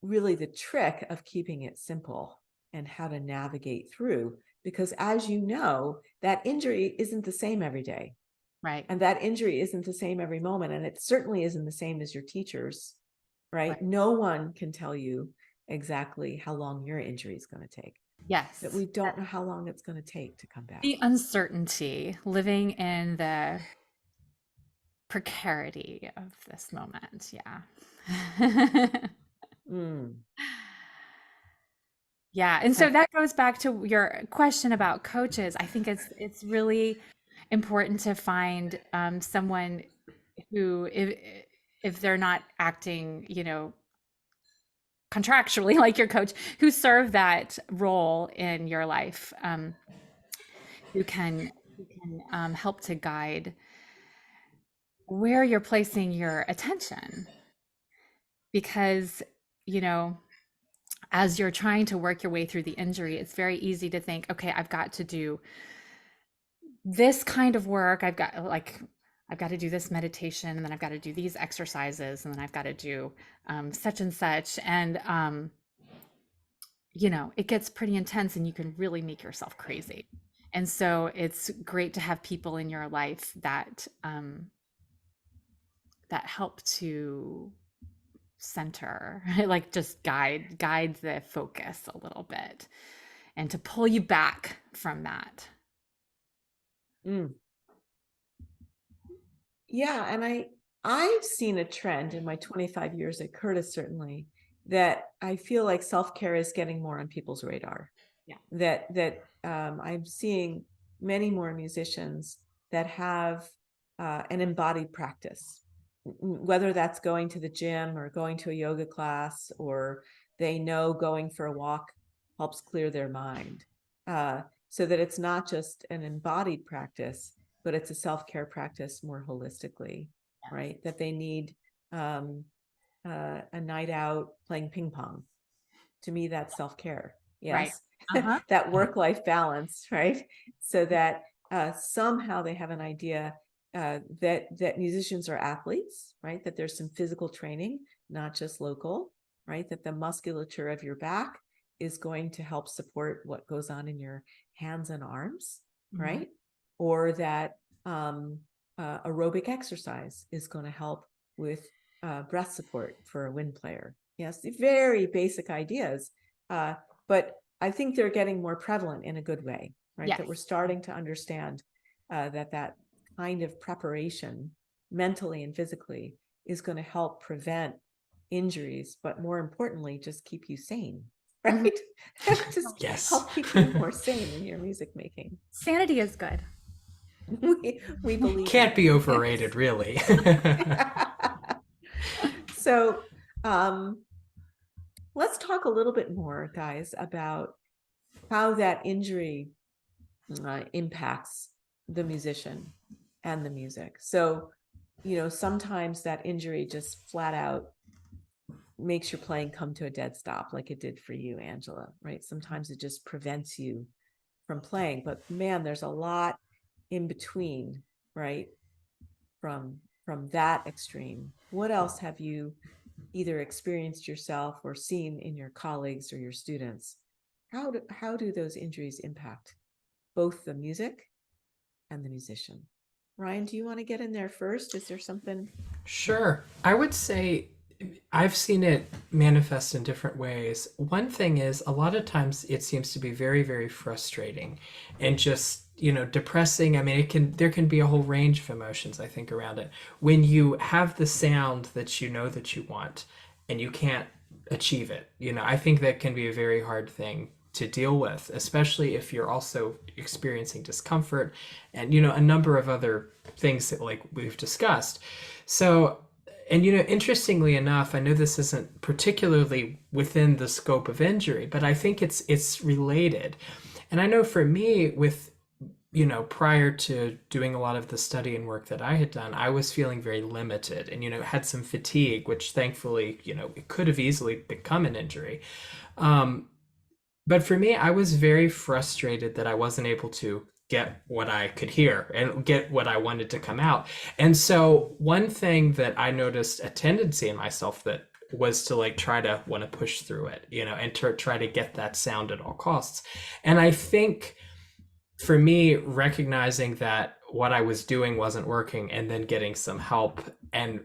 really the trick of keeping it simple and how to navigate through, because as you know, that injury isn't the same every day. Right. And that injury isn't the same every moment. And it certainly isn't the same as your teachers, right? No one can tell you exactly how long your injury is going to take. Yes. But we don't know how long it's going to take to come back. The uncertainty, living in the precarity of this moment. Yeah. Yeah. And so that goes back to your question about coaches. I think it's really important to find someone who, if they're not acting, contractually like your coach, who serve that role in your life, who can help to guide where you're placing your attention. Because, as you're trying to work your way through the injury, it's very easy to think, okay, I've got to do this kind of work. I've got to do this meditation, and then I've got to do these exercises, and then I've got to do such and such. And, it gets pretty intense, and you can really make yourself crazy. And so it's great to have people in your life that help to center, like just guide the focus a little bit, and to pull you back from that. Yeah, and I've seen a trend in my 25 years at Curtis, certainly, that I feel like self-care is getting more on people's radar. Yeah. That I'm seeing many more musicians that have an embodied practice, whether that's going to the gym or going to a yoga class, or they know going for a walk helps clear their mind. So that it's not just an embodied practice, but it's a self-care practice more holistically, right? That they need a night out playing ping pong. To me, that's self-care. Yes. Right. That work-life balance, right? So that somehow they have an idea that musicians are athletes, right? That there's some physical training, not just local, right? That the musculature of your back is going to help support what goes on in your hands and arms, right? Or that aerobic exercise is going to help with breath support for a wind player. Yes, very basic ideas, but I think they're getting more prevalent in a good way, right? Yes. That we're starting to understand that kind of preparation, mentally and physically, is going to help prevent injuries, but more importantly, just keep you sane, right? Just help keep you more sane in your music making. Sanity is good. We believe can't be overrated, really. So let's talk a little bit more, guys, about how that injury impacts the musician and the music. So, sometimes that injury just flat out makes your playing come to a dead stop, like it did for you, Angela, right? Sometimes it just prevents you from playing, but man, there's a lot in between, right? From that extreme. What else have you either experienced yourself or seen in your colleagues or your students? How do those injuries impact both the music and the musician? Ryan, do you want to get in there first? Is there something? Sure. I would say I've seen it manifest in different ways. One thing is, a lot of times it seems to be very, very frustrating and just, depressing. I mean, there can be a whole range of emotions, I think, around it. When you have the sound that you know that you want, and you can't achieve it. I think that can be a very hard thing to deal with, especially if you're also experiencing discomfort and, a number of other things that like we've discussed. So, and, interestingly enough, I know this isn't particularly within the scope of injury, but I think it's related. And I know for me, with prior to doing a lot of the study and work that I had done, I was feeling very limited and, had some fatigue, which thankfully, it could have easily become an injury. But for me, I was very frustrated that I wasn't able to get what I could hear and get what I wanted to come out. And so one thing that I noticed a tendency in myself that was to like try to want to push through it, and to try to get that sound at all costs. And I think for me, recognizing that what I was doing wasn't working and then getting some help and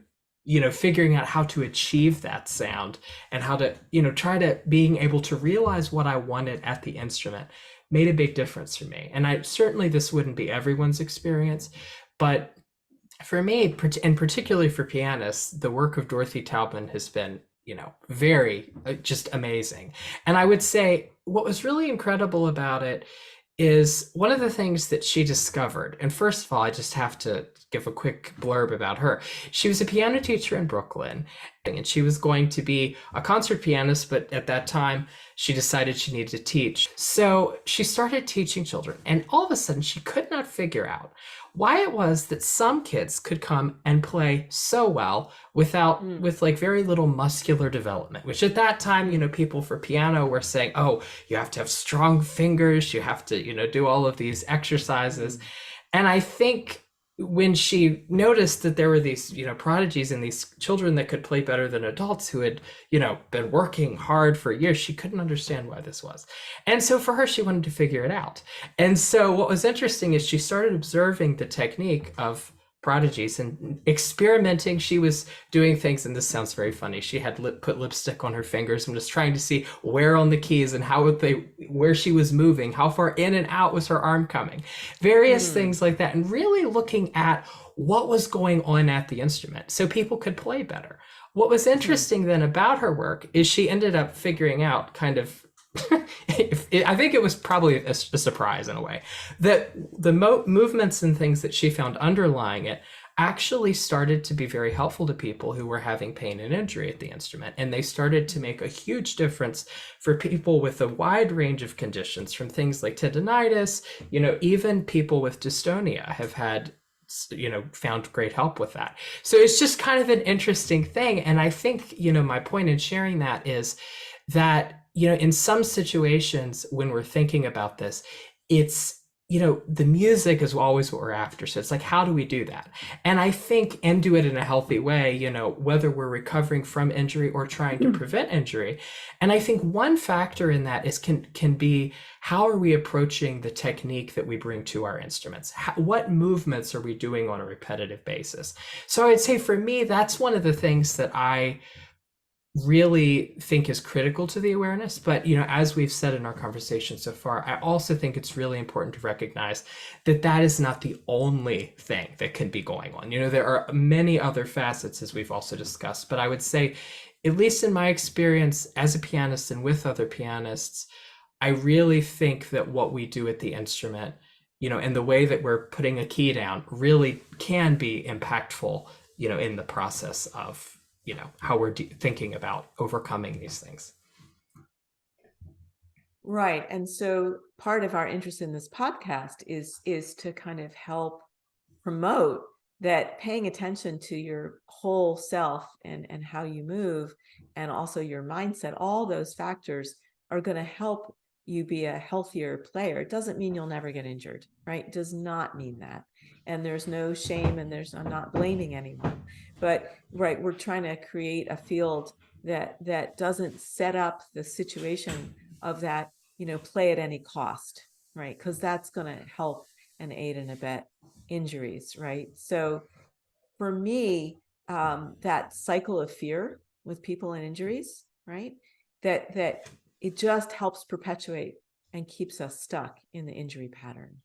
figuring out how to achieve that sound and how to try to being able to realize what I wanted at the instrument made a big difference for me. And I certainly, this wouldn't be everyone's experience, but for me, and particularly for pianists, the work of Dorothy Taubman has been very just amazing. And I would say what was really incredible about it is one of the things that she discovered. And first of all, I just have to give a quick blurb about her. She was a piano teacher in Brooklyn, and she was going to be a concert pianist, but at that time she decided she needed to teach. So she started teaching children, and all of a sudden she could not figure out why it was that some kids could come and play so well with like very little muscular development, which at that time, people for piano were saying, oh, you have to have strong fingers, you have to, do all of these exercises. And I think when she noticed that there were these, prodigies and these children that could play better than adults who had, been working hard for years, she couldn't understand why this was. And so for her, she wanted to figure it out. And so what was interesting is she started observing the technique of prodigies and experimenting. She was doing things, and this sounds very funny. She had put lipstick on her fingers and was trying to see where on the keys and where she was moving, how far in and out was her arm coming, various things like that, and really looking at what was going on at the instrument so people could play better. What was interesting then about her work is she ended up figuring out kind of I think it was probably a surprise in a way that the movements and things that she found underlying it actually started to be very helpful to people who were having pain and injury at the instrument. And they started to make a huge difference for people with a wide range of conditions, from things like tendonitis, even people with dystonia have had found great help with that. So it's just kind of an interesting thing. And I think, my point in sharing that is that in some situations when we're thinking about this, it's, the music is always what we're after. So it's like, how do we do that? And I think, and do it in a healthy way, whether we're recovering from injury or trying to prevent injury. And I think one factor in that is can be, how are we approaching the technique that we bring to our instruments? What movements are we doing on a repetitive basis? So I'd say for me, that's one of the things that I really think is critical to the awareness. But as we've said in our conversation so far, I also think it's really important to recognize that that is not the only thing that can be going on. There are many other facets, as we've also discussed, but I would say, at least in my experience as a pianist and with other pianists, I really think that what we do at the instrument, and the way that we're putting a key down really can be impactful, in the process of how we're thinking about overcoming these things. Right. And so part of our interest in this podcast is to kind of help promote that paying attention to your whole self and how you move, and also your mindset, all those factors are going to help you be a healthier player. It doesn't mean you'll never get injured, right? It does not mean that. And there's no shame, and I'm not blaming anyone, but right, we're trying to create a field that doesn't set up the situation of that, play at any cost, right? Because that's going to help and aid and abet injuries, right? So for me, that cycle of fear with people and injuries, right? That it just helps perpetuate and keeps us stuck in the injury pattern.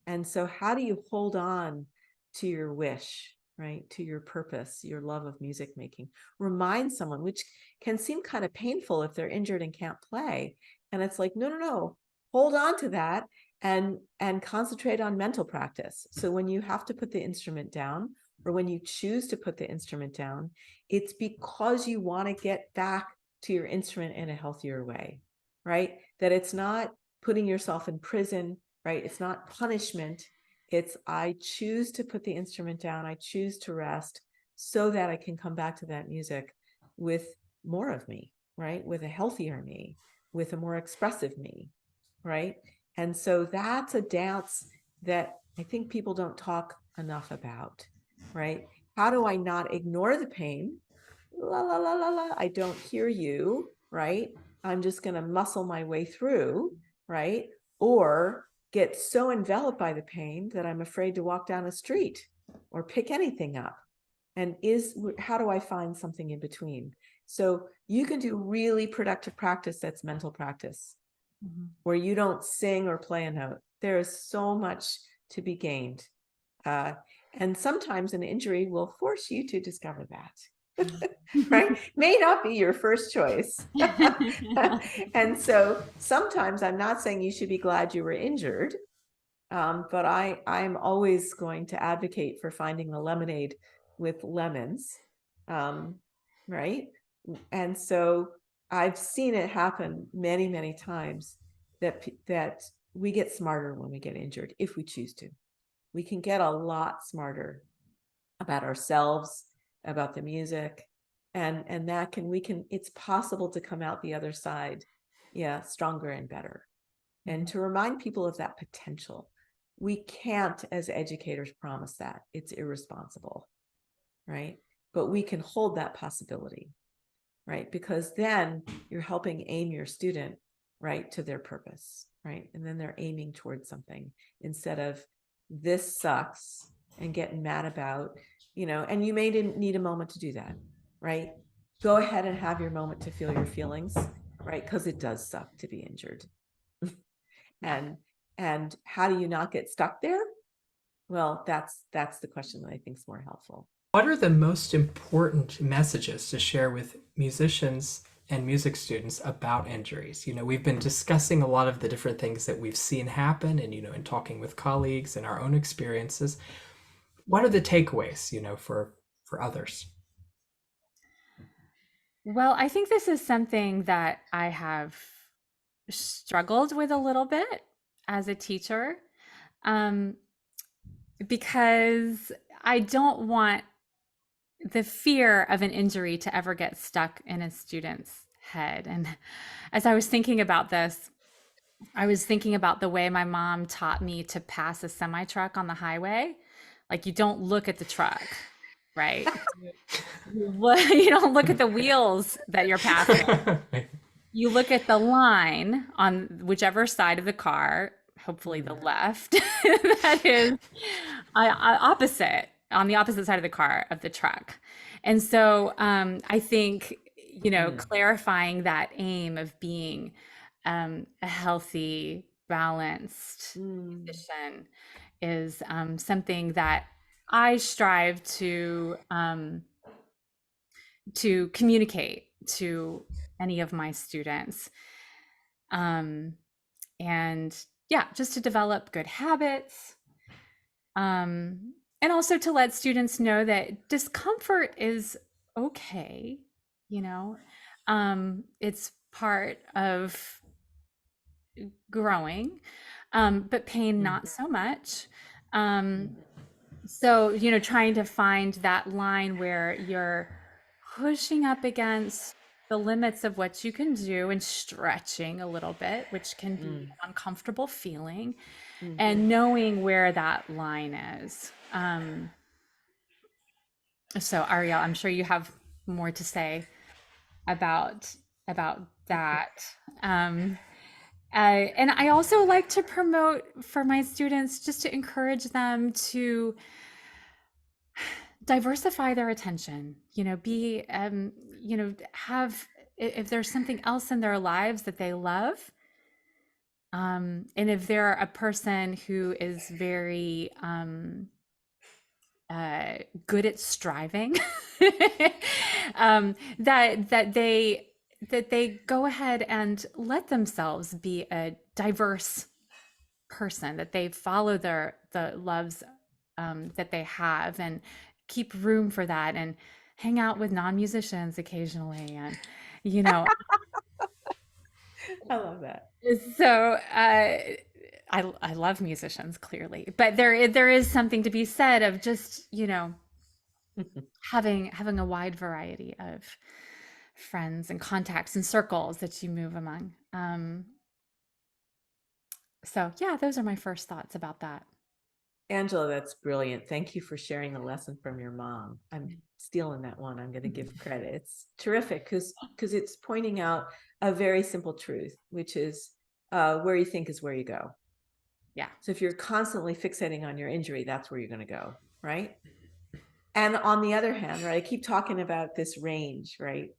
And so how do you hold on to your wish right, to your purpose, your love of music making. Remind someone, which can seem kind of painful if they're injured and can't play. And it's like, no, no, no, hold on to that and concentrate on mental practice. So when you have to put the instrument down, or when you choose to put the instrument down, it's because you want to get back to your instrument in a healthier way, right? That it's not putting yourself in prison, right? It's not punishment. It's I choose to put the instrument down. I choose to rest so that I can come back to that music with more of me, right? With a healthier me, with a more expressive me, right? And so that's a dance that I think people don't talk enough about, right? How do I not ignore the pain? La, la, la, la, la. I don't hear you, right? I'm just going to muscle my way through, right? Or get so enveloped by the pain that I'm afraid to walk down a street or pick anything up. And how do I find something in between? So you can do really productive practice that's mental practice, where you don't sing or play a note. There is so much to be gained. And sometimes an injury will force you to discover that. Right? May not be your first choice. And so sometimes I'm not saying you should be glad you were injured, but I'm always going to advocate for finding the lemonade with lemons, right? And so I've seen it happen many, many times that we get smarter when we get injured, if we choose to. We can get a lot smarter about ourselves, about the music, and that it's possible to come out the other side, yeah, stronger and better. And to remind people of that potential. We can't, as educators, promise that. It's irresponsible, right? But we can hold that possibility, right? Because then you're helping aim your student, right, to their purpose, right? And then they're aiming towards something instead of this sucks and getting mad about, and you may need a moment to do that, right? Go ahead and have your moment to feel your feelings, right? Because it does suck to be injured. And how do you not get stuck there? Well, that's the question that I think is more helpful. What are the most important messages to share with musicians and music students about injuries? We've been discussing a lot of the different things that we've seen happen and, in talking with colleagues and our own experiences. What are the takeaways, for others? Well, I think this is something that I have struggled with a little bit as a teacher, because I don't want the fear of an injury to ever get stuck in a student's head. And as I was thinking about this, I was thinking about the way my mom taught me to pass a semi truck on the highway. Like, you don't look at the truck, right? You don't look at the wheels that you're passing. You look at the line on whichever side of the car, hopefully the left, that is opposite, on the opposite side of the car of the truck. And so I think, clarifying that aim of being a healthy, balanced musician is something that I strive to communicate to any of my students. And yeah, just to develop good habits. And also to let students know that discomfort is okay, it's part of growing, but pain not so much. So, trying to find that line where you're pushing up against the limits of what you can do and stretching a little bit, which can be an uncomfortable feeling, and knowing where that line is. So Ariel, I'm sure you have more to say about that. And I also like to promote for my students, just to encourage them to diversify their attention, be, have, if there's something else in their lives that they love, and if they're a person who is very good at striving, that they go ahead and let themselves be a diverse person, that they follow the loves that they have, and keep room for that, and hang out with non-musicians occasionally, and you know I love that. so I love musicians, clearly, but there is something to be said of just having a wide variety of friends and contacts and circles that you move among. So yeah, those are my first thoughts about that. Angela, that's brilliant. Thank you for sharing a lesson from your mom. I'm stealing that one. I'm going to give credit. It's terrific because it's pointing out a very simple truth, which is where you think is where you go. Yeah. So if you're constantly fixating on your injury, that's where you're going to go, right? And on the other hand, right, I keep talking about this range, right?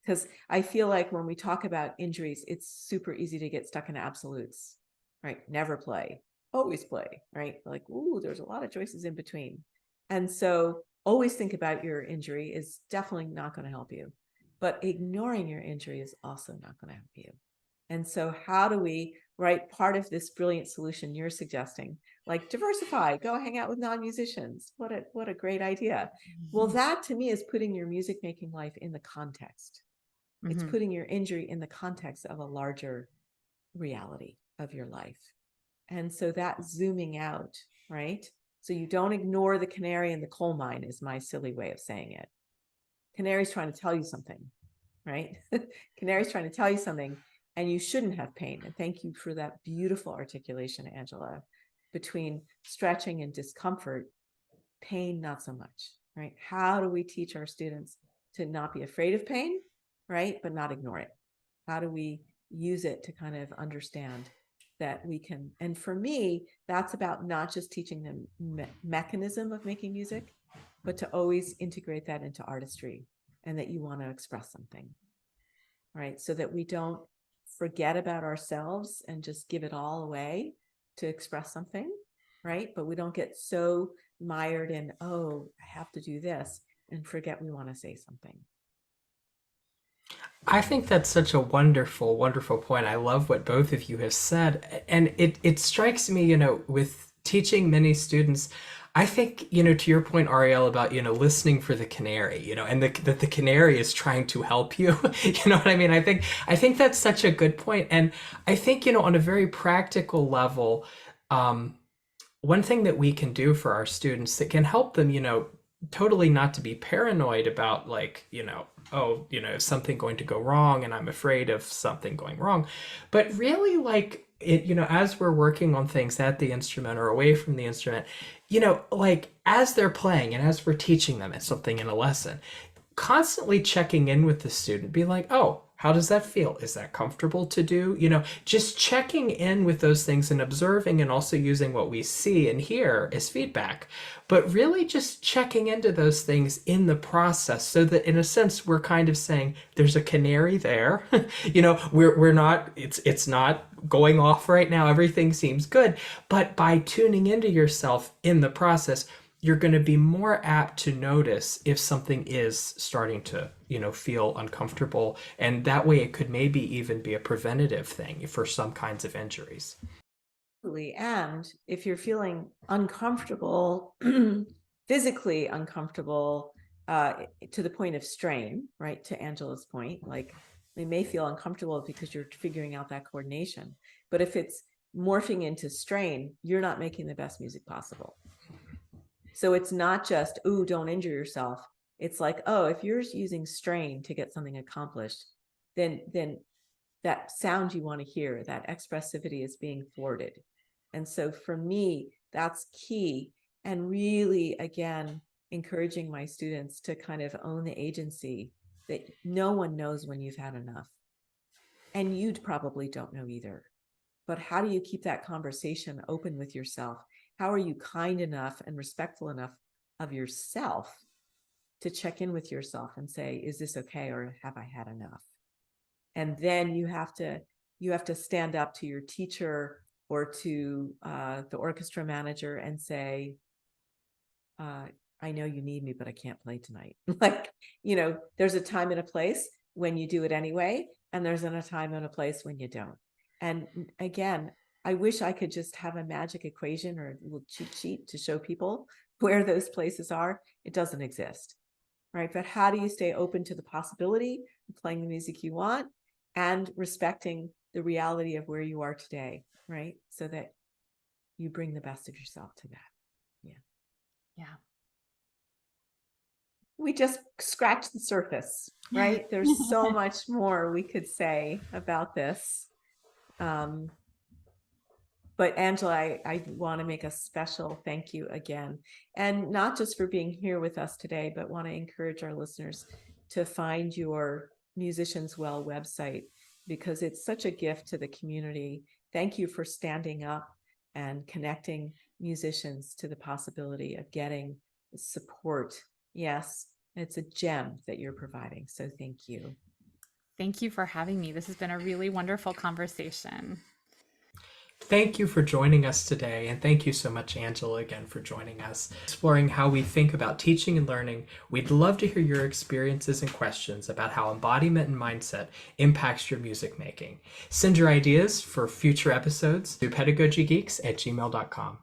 Because I feel like when we talk about injuries, it's super easy to get stuck in absolutes, right? Never play, always play, right? Like, ooh, there's a lot of choices in between. And so always think about your injury is definitely not going to help you. But ignoring your injury is also not going to help you. And so how do we, right, part of this brilliant solution you're suggesting, like diversify, go hang out with non-musicians. What a great idea. Well, that to me is putting your music making life in the context. It's putting your injury in the context of a larger reality of your life. And so that zooming out, right? So you don't ignore the canary in the coal mine is my silly way of saying it. Canary's trying to tell you something, right? Canary's trying to tell you something, and you shouldn't have pain. And thank you for that beautiful articulation, Angela, between stretching and discomfort, pain, not so much, right? How do we teach our students to not be afraid of pain, right? But not ignore it? How do we use it to kind of understand that we can, and for me, that's about not just teaching them mechanism of making music, but to always integrate that into artistry, and that you want to express something, right? So that we don't forget about ourselves and just give it all away to express something, right? But we don't get so mired in, oh, I have to do this, and forget we want to say something. I think that's such a wonderful, wonderful point. I love what both of you have said. And it strikes me, with teaching many students, I think, to your point, Ariel, about, listening for the canary, and that the canary is trying to help you. You know what I mean? I think that's such a good point. And I think, on a very practical level, one thing that we can do for our students that can help them, totally not to be paranoid about, like, oh, is something going to go wrong and I'm afraid of something going wrong. But really, like, it, as we're working on things at the instrument or away from the instrument, like, as they're playing and as we're teaching them something in a lesson, constantly checking in with the student, be like, oh, how does that feel? Is that comfortable to do? Just checking in with those things and observing, and also using what we see and hear as feedback, but really just checking into those things in the process, so that in a sense we're kind of saying there's a canary there. We're not, it's not going off right now. Everything seems good. But by tuning into yourself in the process, you're going to be more apt to notice if something is starting to, feel uncomfortable. And that way it could maybe even be a preventative thing for some kinds of injuries. And if you're feeling uncomfortable, physically uncomfortable, to the point of strain, right? To Angela's point, like, they may feel uncomfortable because you're figuring out that coordination. But if it's morphing into strain, you're not making the best music possible. So it's not just, ooh, don't injure yourself. It's like, oh, if you're using strain to get something accomplished, then that sound you want to hear, that expressivity, is being thwarted. And so for me, that's key. And really, again, encouraging my students to kind of own the agency that no one knows when you've had enough. And you probably don't know either. But how do you keep that conversation open with yourself? How are you kind enough and respectful enough of yourself to check in with yourself and say, is this okay, or have I had enough? And then you have to stand up to your teacher or to the orchestra manager and say, I know you need me, but I can't play tonight. Like, you know, there's a time and a place when you do it anyway, and there's a time and a place when you don't. And again, I wish I could just have a magic equation or a little cheat sheet to show people where those places are. It doesn't exist, right? But how do you stay open to the possibility of playing the music you want and respecting the reality of where you are today, right? So that you bring the best of yourself to that. Yeah. Yeah. We just scratched the surface, right? There's so much more we could say about this. But Angela, I want to make a special thank you again, and not just for being here with us today, but want to encourage our listeners to find your Musicians Well website, because it's such a gift to the community. Thank you for standing up and connecting musicians to the possibility of getting support. Yes, it's a gem that you're providing. So thank you. Thank you for having me. This has been a really wonderful conversation. Thank you for joining us today, and thank you so much, Angela, again for joining us. Exploring how we think about teaching and learning, we'd love to hear your experiences and questions about how embodiment and mindset impacts your music making. Send your ideas for future episodes to pedagogygeeks@gmail.com.